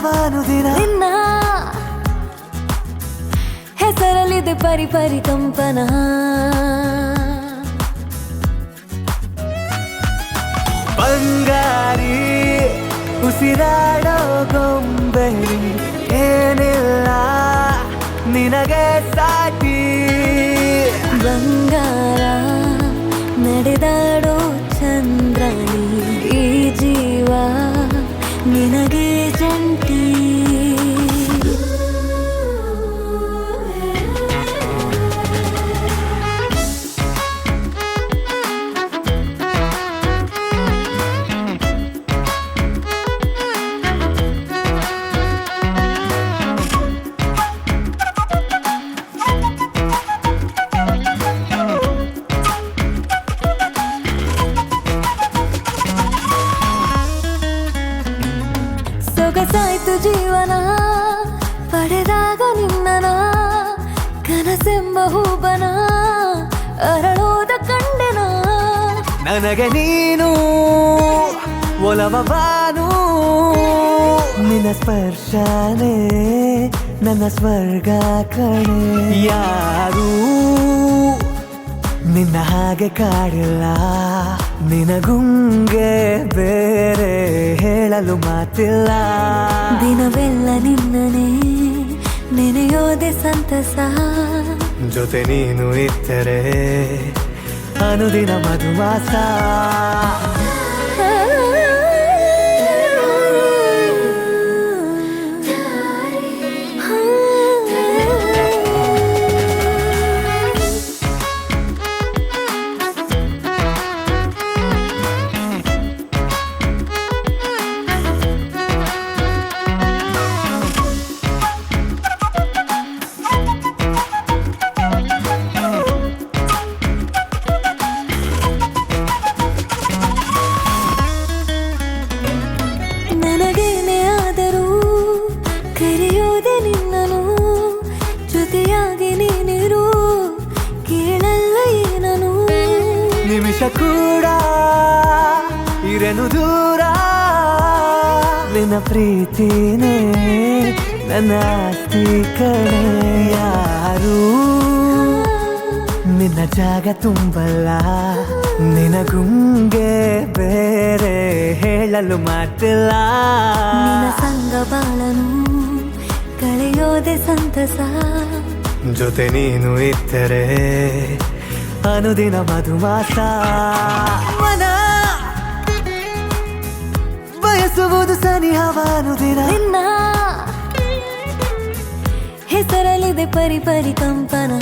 ಹವಾನುದಿನ ನಿನ್ನ ಹೆಸರಲ್ಲಿದೆ ಪರಿ ಪರಿ ಕಂಪನ. ಬಂಗಾರಿ ಉಸಿರಾಡೋ ಗೊಂಬೆರಿ ಏನಿಲ್ಲ ನಿನಗೆ ಸಾಟಿ. ಬಂಗಾರ ನಡೆದಾಡೋ ಚಂದ್ರನಿ ಈ ಜೀವ ನಿನಗೆ ಜಂಟಿ. ಸೊಗಸಾಯ್ತು ಜೀವನ ಪಡೆದಾಗ ನಿನ್ನನ, ಕನಸೆಂಬ ಹೂಬನ ಅರಳೋದ ಕಂಡೆನ. ನನಗೆ ನೀನು ಒಲವವಾನು, ನಿನ್ನ ಸ್ಪರ್ಶನೇ ನನ್ನ ಸ್ವರ್ಗ ಕಣೆ. ಯಾರೂ ನಿನ್ನ ಹಾಗೆ ಕಾಡಿಲ್ಲ, ನಿನಗುಂಗೆ ಬೇರೆ ಹೇಳಲು ಮಾತಿಲ್ಲ. ದಿನವೆಲ್ಲ ನಿನ್ನನೆ ನೆನೆಯೋದೆ ಸಂತಸ, ಜೊತೆ ನೀನು ಇದ್ದರೆ ಅನುದಿನ ಮಧುಮಾಸ. ನನಗೇನೆ ಆದರೂ ಕರೆಯೋದೆ ನಿನ್ನನು, ಜೊತೆಯಾಗಿ ನೀನಿರು ಕೇಳಲ್ಲ ಏನನು. ನಿಮಿಷ ಕೂಡ ಇರನು ದೂರ, ನಿನ್ನ ಪ್ರೀತಿನೇ ನನ್ನ ಆಸ್ತಿ ಕಣೆ. ಯಾರು ನಿನ್ನ ಜಾಗ ತುಂಬಲ್ಲ, ನಿನಗುಂಗೆ ಬೇರೆ ಹೇಳಲು ಮಾತಿಲ್ಲ. ನಿನ್ನ ಸಂಗ ಬಾಳನು ಕಳೆಯೋದೆ ಸಂತಸ, ಜೊತೆ ನೀನು ಇದ್ದರೆ ಅನುದಿನ ಮಧುಮಾಸ. ಮನ ಬಯಸುವುದು ಸನಿಹವಾನುದಿನ, ನಿನ್ನ ಹೆಸರಲ್ಲಿದೆ ಪರಿ ಪರಿ ಕಂಪನ.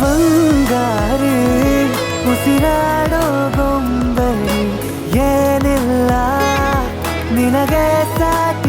ಬಂಗಾರಿ ಉಸಿರಾಡೋ ಗೊಂಬೆ ಏನಿಲ್ಲ ನಿನಗೆ ಸಾಟಿ.